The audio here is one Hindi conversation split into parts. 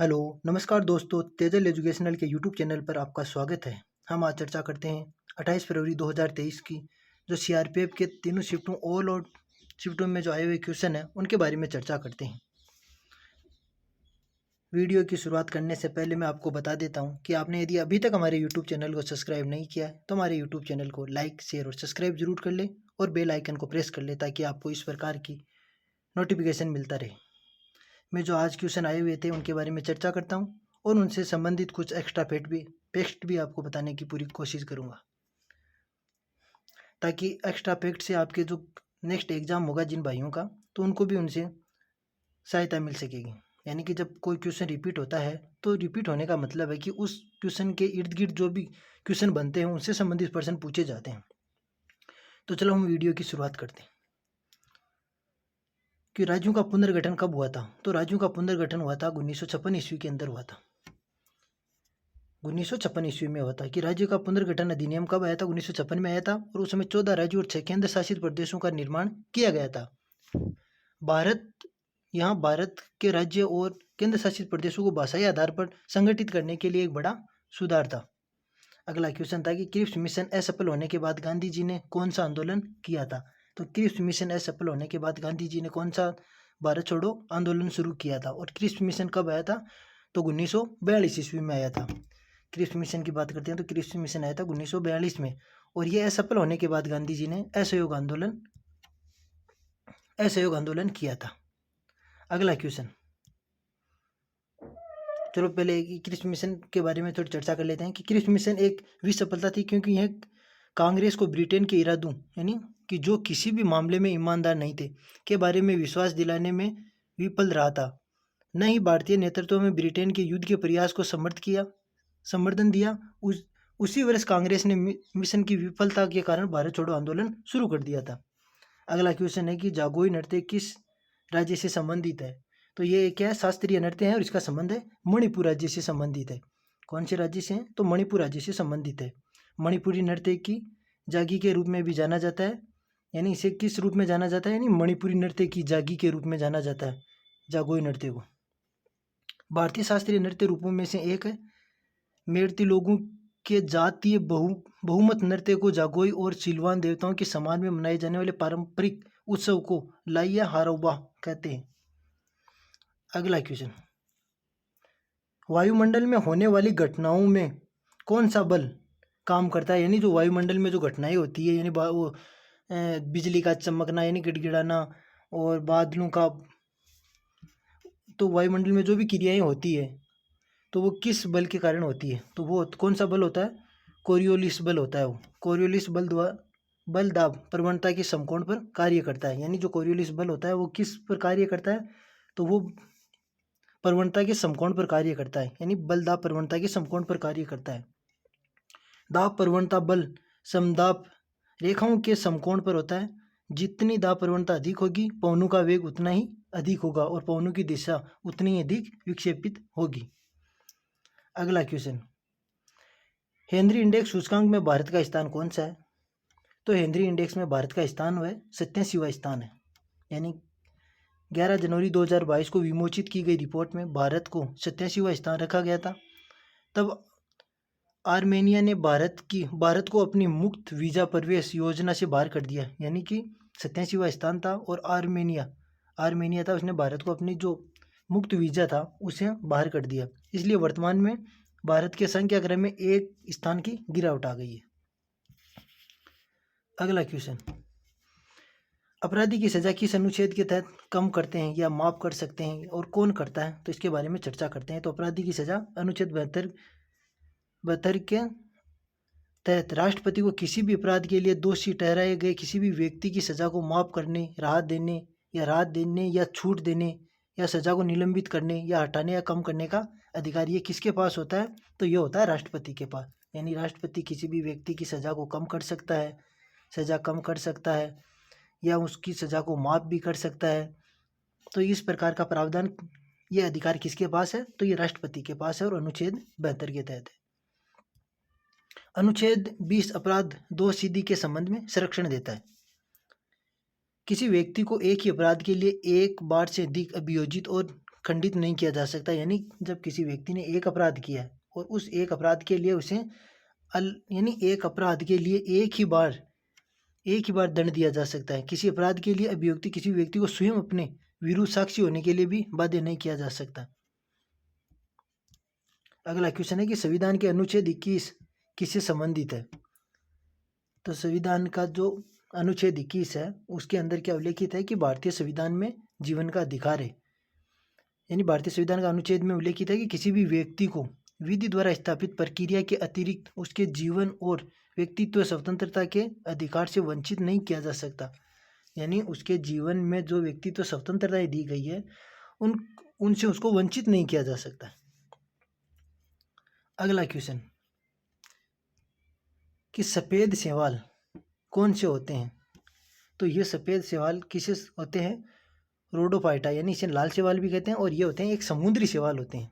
हेलो, नमस्कार दोस्तों, तेजल एजुकेशनल के यूट्यूब चैनल पर आपका स्वागत है। हम आज चर्चा करते हैं 28 फरवरी 2023 की जो सीआरपीएफ के तीनों शिफ्टों ऑल और शिफ्टों में जो आए हुए क्वेश्चन हैं उनके बारे में चर्चा करते हैं। वीडियो की शुरुआत करने से पहले मैं आपको बता देता हूं कि आपने यदि अभी तक हमारे यूट्यूब चैनल को सब्सक्राइब नहीं किया है तो हमारे यूट्यूब चैनल को लाइक, शेयर और सब्सक्राइब जरूर कर ले और बेल आइकन को प्रेस कर ले ताकि आपको इस प्रकार की नोटिफिकेशन मिलता रहे। मैं जो आज क्वेश्चन आए हुए थे उनके बारे में चर्चा करता हूँ और उनसे संबंधित कुछ एक्स्ट्रा फैक्ट भी आपको बताने की पूरी कोशिश करूँगा ताकि एक्स्ट्रा फैक्ट से आपके जो नेक्स्ट एग्ज़ाम होगा जिन भाइयों का तो उनको भी उनसे सहायता मिल सकेगी। यानी कि जब कोई क्वेश्चन रिपीट होता है तो रिपीट होने का मतलब है कि उस क्वेश्चन के इर्द गिर्द जो भी क्वेश्चन बनते हैं उनसे संबंधित प्रश्न पूछे जाते हैं। तो चलो हम वीडियो की शुरुआत करते हैं कि राज्यों का पुनर्गठन कब हुआ था। तो राज्यों का पुनर्गठन हुआ था 1956 ईस्वी के अंदर हुआ था। 1956 ईस्वी में हुआ था कि राज्य का पुनर्गठन अधिनियम कब आया था? 1956 में आया था और उस समय 14 राज्यों और 6 केंद्र शासित प्रदेशों का निर्माण किया गया था। भारत के राज्य और केंद्र शासित प्रदेशों को भाषाई आधार पर संगठित करने के लिए एक बड़ा सुधार था। अगला क्वेश्चन था कि क्रिप्स मिशन असफल होने के बाद गांधी जी ने कौन सा आंदोलन किया था? तो क्रिप्स मिशन असफल होने के बाद गांधी जी ने कौन सा भारत छोड़ो आंदोलन शुरू किया था? और क्रिप्स मिशन कब आया था? तो 1942 ईस्वी में आया था। क्रिप्स मिशन की बात करते हैं तो क्रिप्स मिशन आया था 1942 में और ये असफल होने के बाद गांधी जी ने असहयोग आंदोलन किया था। अगला क्वेश्चन, चलो पहले क्रिप्स मिशन के बारे में थोड़ी चर्चा कर लेते हैं कि क्रिप्स मिशन एक विसफलता थी क्योंकि यह कांग्रेस को ब्रिटेन के इरादों यानी कि जो किसी भी मामले में ईमानदार नहीं थे के बारे में विश्वास दिलाने में विफल रहा था। न ही भारतीय नेतृत्व में ब्रिटेन के युद्ध के प्रयास को समर्थन दिया। उसी वर्ष कांग्रेस ने मिशन की विफलता के कारण भारत छोड़ो आंदोलन शुरू कर दिया था। अगला क्वेश्चन है कि जागोई नृत्य किस राज्य से संबंधित है? तो ये क्या है? शास्त्रीय नृत्य है और इसका संबंध है मणिपुर राज्य से संबंधित है। कौन से राज्य से है? तो मणिपुर राज्य से संबंधित है। मणिपुरी नृत्य की जागी के रूप में भी जाना जाता है। यानी इसे किस रूप में जाना जाता है? यानी मणिपुरी नृत्य की जागी के रूप में जाना जाता है जागोई नृत्य को। भारतीय शास्त्रीय नृत्य रूपों में से एक है। मेड़ती लोगों के जातीय बहुमत नृत्य को जागोई और सिलवान देवताओं के सम्मान में मनाए जाने वाले पारंपरिक उत्सव को लाइया हारौबा कहते हैं। अगला क्वेश्चन, वायुमंडल में होने वाली घटनाओं में कौन सा बल काम करता है? यानी जो वायुमंडल में जो घटनाएं होती है यानी वो बिजली का चमकना यानी गिड़गिड़ाना और बादलों का, तो वायुमंडल में जो भी क्रियाएं होती है तो वो किस बल के कारण होती है? तो वो कौन सा बल होता है? कोरियोलिस बल होता है। वो कोरियोलिस बल दाब प्रवणता के समकोण पर कार्य करता है। यानी जो कोरियोलिस बल होता है वो किस पर कार्य करता है? तो वो प्रवणता के समकोण पर कार्य करता है। यानी बल दाब प्रवणता के समकोण पर कार्य करता है। दाब प्रवणता बल समदाब रेखाओं के समकोण पर होता है। जितनी दाब प्रवणता अधिक होगी पवनों का वेग उतना ही अधिक होगा और पवनों की दिशा उतनी ही अधिक विक्षेपित होगी। अगला क्वेश्चन, हेनरी इंडेक्स सूचकांक में भारत का स्थान कौन सा है? तो हेनरी इंडेक्स में भारत का स्थान वह 87वां स्थान है। यानी 11 जनवरी 2022 को विमोचित की गई रिपोर्ट में भारत को 87वां स्थान रखा गया था। तब आर्मेनिया ने भारत को अपनी मुक्त वीजा प्रवेश योजना से बाहर कर दिया। यानी कि 87वां स्थान था और आर्मेनिया था, उसने भारत को अपनी जो मुक्त वीजा था उसे बाहर कर दिया। इसलिए वर्तमान में भारत के संख्या क्रम में एक स्थान की गिरावट आ गई है। अगला क्वेश्चन, अपराधी की सजा किस अनुच्छेद के तहत कम करते हैं या माफ कर सकते हैं और कौन करता है? तो इसके बारे में चर्चा करते हैं। तो अपराधी की सजा अनुच्छेद 72 के तहत राष्ट्रपति को किसी भी अपराध के लिए दोषी ठहराए गए किसी भी व्यक्ति की सजा को माफ करने, राहत देने या छूट देने या सजा को निलंबित करने या हटाने या कम करने का अधिकार ये किसके पास होता है? तो ये होता है राष्ट्रपति के पास। यानी राष्ट्रपति किसी भी व्यक्ति की सजा को कम कर सकता है, सजा कम कर सकता है या उसकी सजा को माफ भी कर सकता है। तो इस प्रकार का प्रावधान ये अधिकार किसके पास है? तो ये राष्ट्रपति के पास है और अनुच्छेद 72 के तहत है। अनुच्छेद 20 अपराध दोषसिद्धि के संबंध में संरक्षण देता है। किसी व्यक्ति को एक ही अपराध के लिए एक बार से अधिक अभियोजित और खंडित नहीं किया जा सकता। यानी जब किसी व्यक्ति ने एक अपराध किया है और उस एक अपराध के लिए उसे यानी एक अपराध के लिए एक ही बार दंड दिया जा सकता है। किसी अपराध के लिए अभियुक्त किसी व्यक्ति को स्वयं अपने विरुद्ध साक्षी होने के लिए भी बाध्य नहीं किया जा सकता। अगला क्वेश्चन है कि संविधान के अनुच्छेद 21 किससे संबंधित है? तो संविधान का जो अनुच्छेद 21 है उसके अंदर क्या उल्लेखित है कि भारतीय संविधान में जीवन का अधिकार है। यानी भारतीय संविधान का अनुच्छेद में उल्लेखित है कि किसी भी व्यक्ति को विधि द्वारा स्थापित प्रक्रिया के अतिरिक्त उसके जीवन और व्यक्तित्व स्वतंत्रता के अधिकार से वंचित नहीं किया जा सकता। यानी उसके जीवन में जो व्यक्तित्व स्वतंत्रताएं दी गई है उनसे उसको वंचित नहीं किया जा सकता। अगला क्वेश्चन कि सफ़ेद शैवाल कौन से होते हैं? तो ये सफ़ेद शैवाल किसे होते हैं? रोडोफाइटा, यानी इसे लाल शैवाल भी कहते हैं। और ये होते हैं एक समुद्री शैवाल होते हैं,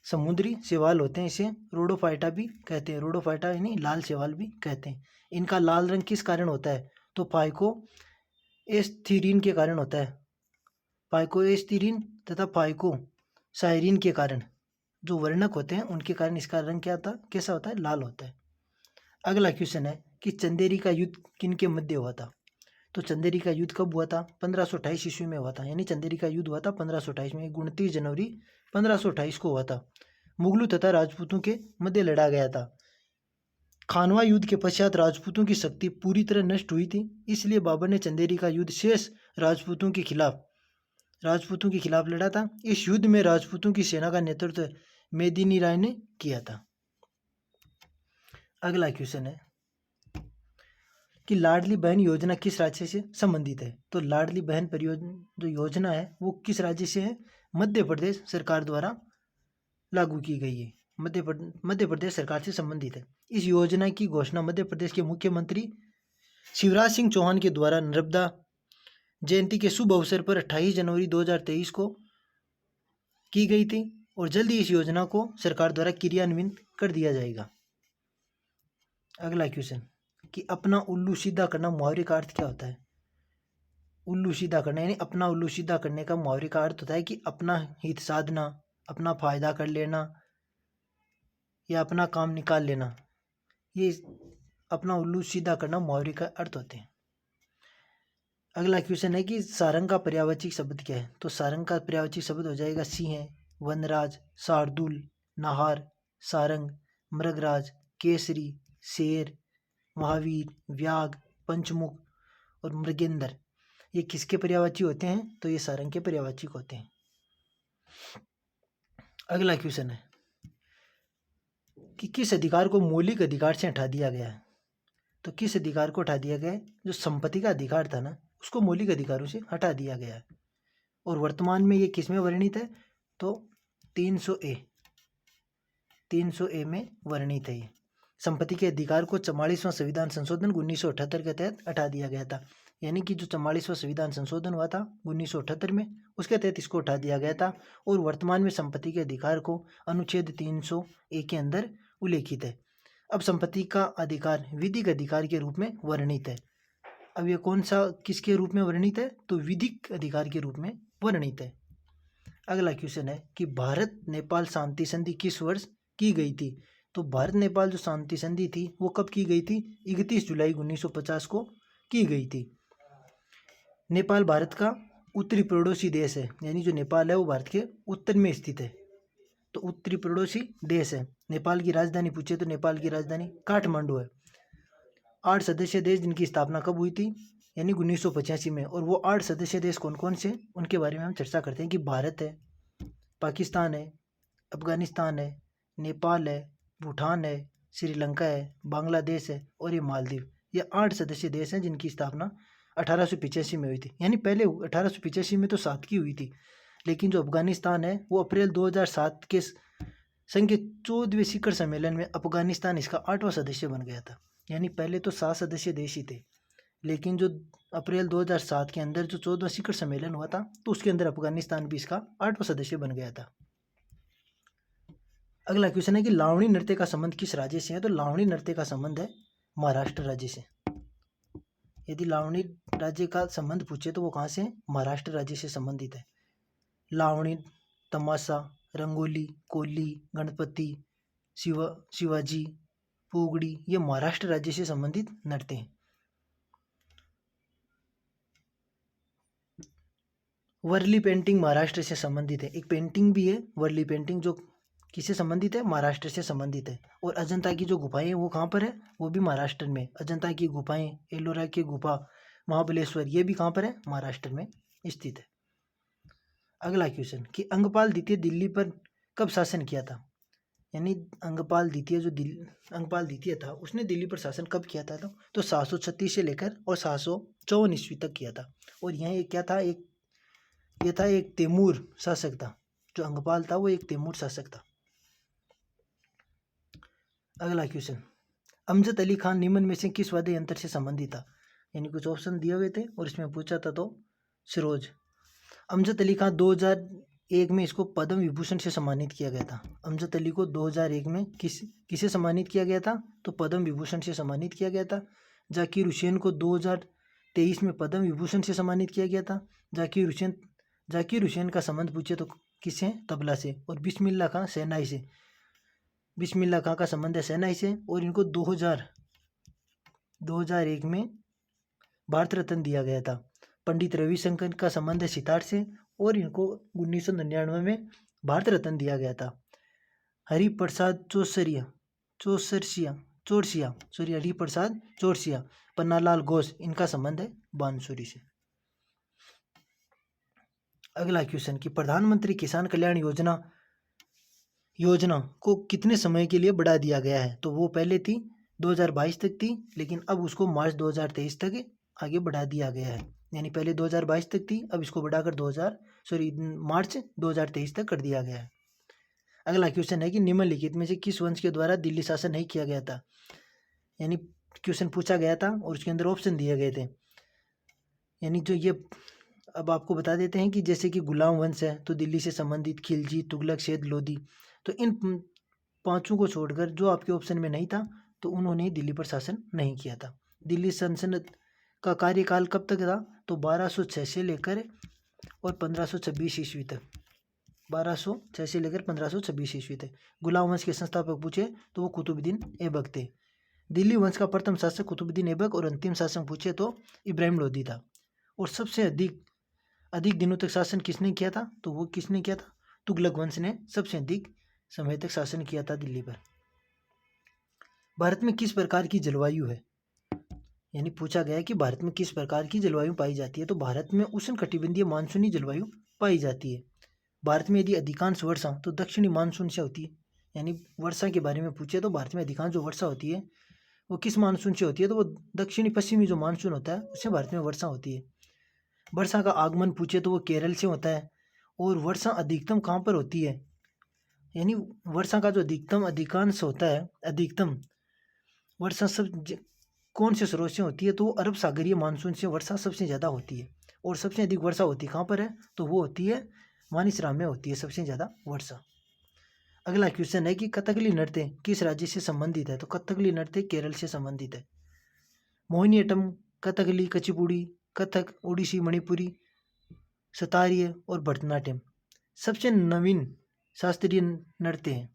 समुद्री शैवाल होते हैं, इसे रोडोफाइटा भी कहते हैं। रोडोफाइटा यानी लाल शैवाल भी कहते हैं। इनका लाल रंग किस कारण होता है? तो फाइको एस्थीरीन के कारण होता है। फाइको एस्थीरीन तथा फाइको साइरिन के कारण जो वर्णक होते हैं उनके कारण इसका रंग कैसा होता है? लाल होता है। अगला क्वेश्चन है कि चंदेरी का युद्ध किन के मध्य हुआ था? तो चंदेरी का युद्ध कब हुआ था? 1528 ईस्वी में हुआ था। यानी चंदेरी का युद्ध हुआ था 1528 में, 29 जनवरी 1528 को हुआ था। मुगलों तथा राजपूतों के मध्य लड़ा गया था। खानवा युद्ध के पश्चात राजपूतों की शक्ति पूरी तरह नष्ट हुई थी, इसलिए बाबर ने चंदेरी का युद्ध शेष राजपूतों के खिलाफ लड़ा था। इस युद्ध में राजपूतों की सेना का नेतृत्व मेदिनी राय ने किया था। अगला क्वेश्चन है कि लाडली बहन योजना किस राज्य से संबंधित है? तो लाडली बहन परियोजना जो योजना है वो किस राज्य से है? मध्य प्रदेश सरकार द्वारा लागू की गई है, मध्य प्रदेश सरकार से संबंधित है। इस योजना की घोषणा मध्य प्रदेश के मुख्यमंत्री शिवराज सिंह चौहान के द्वारा नर्मदा जयंती के शुभ अवसर पर 28 जनवरी 2023 को की गई थी और जल्द ही इस योजना को सरकार द्वारा क्रियान्वित कर दिया जाएगा। अगला क्वेश्चन कि अपना उल्लू सीधा करना मुहावरे का अर्थ क्या होता है? उल्लू सीधा करना यानी अपना उल्लू सीधा करने का मुहावरे का अर्थ होता है कि अपना हित साधना, अपना फायदा कर लेना या अपना काम निकाल लेना। ये अपना उल्लू सीधा करना मुहावरे का अर्थ होते हैं। अगला क्वेश्चन है कि सारंग का पर्यायवाची शब्द क्या है? तो सारंग का पर्यायवाची शब्द हो जाएगा सिंह, वनराज, शार्दुल, नाहार, सारंग, मृगराज, केसरी, शेर, महावीर, व्याघ, पंचमुख और मृगेंद्र। ये किसके पर्यायवाची होते हैं? तो ये सारंग के पर्यायवाची होते हैं। अगला क्वेश्चन है कि किस अधिकार को मौलिक अधिकार से हटा दिया गया है? तो किस अधिकार को हटा दिया गया है? जो संपत्ति का अधिकार था ना उसको मौलिक अधिकारों से हटा दिया गया है। और वर्तमान में ये किस में वर्णित है? तो 300A में वर्णित है। ये संपत्ति के अधिकार को 44वां संविधान संशोधन 1978 के तहत हटा दिया गया था। यानी कि जो 44वां संविधान संशोधन हुआ था 1978 में, उसके तहत इसको हटा दिया गया था। और वर्तमान में संपत्ति के अधिकार को अनुच्छेद 300A के अंदर उल्लेखित है। अब संपत्ति का अधिकार विधिक अधिकार के रूप में वर्णित है। अब ये कौन सा किसके रूप में वर्णित है? तो विधिक अधिकार के रूप में वर्णित है। अगला क्वेश्चन है कि भारत नेपाल शांति संधि किस वर्ष की गई थी? तो भारत नेपाल जो शांति संधि थी वो कब की गई थी? 31 जुलाई 1950 को की गई थी। नेपाल भारत का उत्तरी पड़ोसी देश है। यानी जो नेपाल है वो भारत के उत्तर में स्थित है, तो उत्तरी पड़ोसी देश है। नेपाल की राजधानी पूछे तो नेपाल की राजधानी काठमांडू है। 8 सदस्य देश जिनकी स्थापना कब हुई थी? यानी 1985 में। और वो 8 सदस्य देश कौन कौन से, उनके बारे में हम चर्चा करते हैं कि भारत है, पाकिस्तान है, अफगानिस्तान है, नेपाल है, भूटान है, श्रीलंका है, बांग्लादेश है और ये मालदीव। ये 8 सदस्य देश हैं जिनकी स्थापना 1885 में हुई थी। यानी पहले 1885 में तो 7 की हुई थी, लेकिन जो अफगानिस्तान है वो अप्रैल 2007 के संघ के 14वें शिखर सम्मेलन में अफगानिस्तान इसका 8वां सदस्य बन गया था। यानी पहले तो 7 सदस्य देश ही थे, लेकिन जो अप्रैल 2007 के अंदर जो 14वां शिखर सम्मेलन हुआ था तो उसके अंदर अफगानिस्तान भी इसका 8वां सदस्य बन गया था। अगला क्वेश्चन है कि लावणी नृत्य का संबंध किस राज्य से है? तो लावणी नृत्य का संबंध है महाराष्ट्र राज्य से। यदि लावणी राज्य का संबंध पूछे तो वो कहाँ से है? महाराष्ट्र राज्य से संबंधित है। लावणी, तमाशा, रंगोली, कोली, गणपति, शिवाजी, पोगड़ी ये महाराष्ट्र राज्य से संबंधित नृत्य हैं। वर्ली पेंटिंग महाराष्ट्र से संबंधित है। एक पेंटिंग भी है वर्ली पेंटिंग जो किससे संबंधित है, महाराष्ट्र से संबंधित है। और अजंता की जो गुफाएं हैं वो कहाँ पर है, वो भी महाराष्ट्र में। अजंता की गुफाएं, एलोरा की गुफा, महाबलेश्वर ये भी कहाँ पर है, महाराष्ट्र में स्थित है। अगला क्वेश्चन कि अंगपाल द्वितीय दिल्ली पर कब शासन किया था। यानी अंगपाल द्वितीय था, उसने दिल्ली पर शासन कब किया था, तो 736 से लेकर और 754 ईस्वी तक किया था। और यह क्या था, ये था एक तैमूर शासक था। जो अंगपाल था वो एक तैमूर शासक था। अगला क्वेश्चन, अमजद अली खान निम्न में से किस वाद्य यंत्र से संबंधित था। यानी कुछ ऑप्शन दिए हुए थे और इसमें पूछा था तो सरोज। अमजद अली खान 2001 में इसको पद्म विभूषण से सम्मानित किया गया था। अमजद अली को 2001 में किसे सम्मानित किया गया था, तो पद्म विभूषण से सम्मानित किया गया था। जाकिर हुसैन को 2023 में पद्म विभूषण से सम्मानित किया गया था। जाकिर हुसैन का संबंध पूछे तो किससे, तबला से। और बिस्मिल्लाह खां शहनाई से। बिस्मिल्लाह खां का संबंध है शहनाई से। और इनको 2001 में भारत रत्न दिया गया था। पंडित रविशंकर का संबंध है सितार से और इनको 1999 में भारत रत्न दिया गया था। हरिप्रसाद चौरसिया, पन्नालाल घोष इनका संबंध है बांसुरी से। अगला क्वेश्चन कि प्रधानमंत्री किसान कल्याण योजना को कितने समय के लिए बढ़ा दिया गया है। तो वो पहले थी 2022 तक थी, लेकिन अब उसको मार्च 2023 तक आगे बढ़ा दिया गया है। यानी पहले 2022 तक थी, अब इसको बढ़ाकर मार्च 2023 तक कर दिया गया है। अगला क्वेश्चन है कि निम्नलिखित में से किस वंश के द्वारा दिल्ली शासन नहीं किया गया था। यानी क्वेश्चन पूछा गया था और उसके अंदर ऑप्शन दिए गए थे। यानी जो ये अब आपको बता देते हैं कि जैसे कि गुलाम वंश है तो दिल्ली से संबंधित खिलजी, तुगलक, सैयद लोदी। तो इन पांचों को छोड़कर जो आपके ऑप्शन में नहीं था तो उन्होंने दिल्ली पर शासन नहीं किया था। दिल्ली सल्तनत का कार्यकाल कब तक था, तो 1206 से लेकर और 1526 ईस्वी तक। 1206 से लेकर 1526 ईस्वी तक। गुलाम वंश के संस्थापक पूछे तो वो कुतुबुद्दीन ऐबक थे। दिल्ली वंश का प्रथम शासक कुतुबुद्दीन ऐबक और अंतिम शासक पूछे तो इब्राहिम लोदी था। और सबसे अधिक दिनों तक शासन किसने किया था, तो वो किसने किया था, तुगलक वंश ने सबसे अधिक समय तक शासन किया था दिल्ली पर। भारत में किस प्रकार की जलवायु है। यानी पूछा गया है कि भारत में किस प्रकार की जलवायु पाई जाती है। तो भारत में उष्णकटिबंधीय मानसूनी जलवायु पाई जाती है। भारत में यदि अधिकांश वर्षा तो दक्षिणी मानसून से होती है। यानी वर्षा के बारे में पूछे तो भारत में अधिकांश जो वर्षा होती है वो किस मानसून से होती है, तो वो दक्षिणी पश्चिमी जो मानसून होता है उससे भारत में वर्षा होती है। वर्षा का आगमन पूछे तो वो केरल से होता है। और वर्षा अधिकतम कहाँ पर होती है, यानी वर्षा का जो अधिकांश होता है, अधिकतम वर्षा कौन से स्रोत से होती है, तो वो अरब सागरीय मानसून से वर्षा सबसे ज़्यादा होती है। और सबसे अधिक वर्षा होती कहाँ पर है, तो वो होती है मानिसराम में होती है सबसे ज़्यादा वर्षा। अगला क्वेश्चन है कि कथकली नृत्य किस राज्य से संबंधित है। तो कथकली नृत्य केरल से संबंधित है। मोहिनीअट्टम, कथकली, कुचिपुड़ी, कथक, ओडिसी, मणिपुरी, सतारिय और भरतनाट्यम सबसे नवीन शास्त्रीय नृत्य है।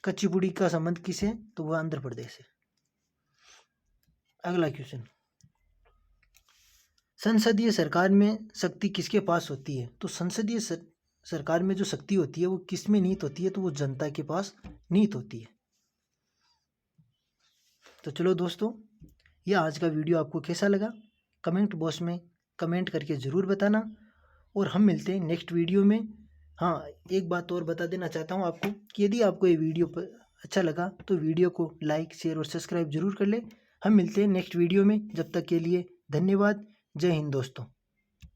कुचिपुड़ी का संबंध किसे, तो वह आंध्र प्रदेश है। अगला क्वेश्चन, संसदीय सरकार में शक्ति किसके पास होती है। तो संसदीय सरकार में जो शक्ति होती है वो किस में निहित होती है, तो वो जनता के पास निहित होती है। तो चलो दोस्तों, यह आज का वीडियो आपको कैसा लगा कमेंट बॉक्स में कमेंट करके ज़रूर बताना। और हम मिलते हैं नेक्स्ट वीडियो में। हाँ, एक बात और बता देना चाहता हूँ आपको कि यदि आपको ये वीडियो अच्छा लगा तो वीडियो को लाइक, शेयर और सब्सक्राइब जरूर कर ले। हम मिलते हैं नेक्स्ट वीडियो में। जब तक के लिए धन्यवाद। जय हिंद दोस्तों।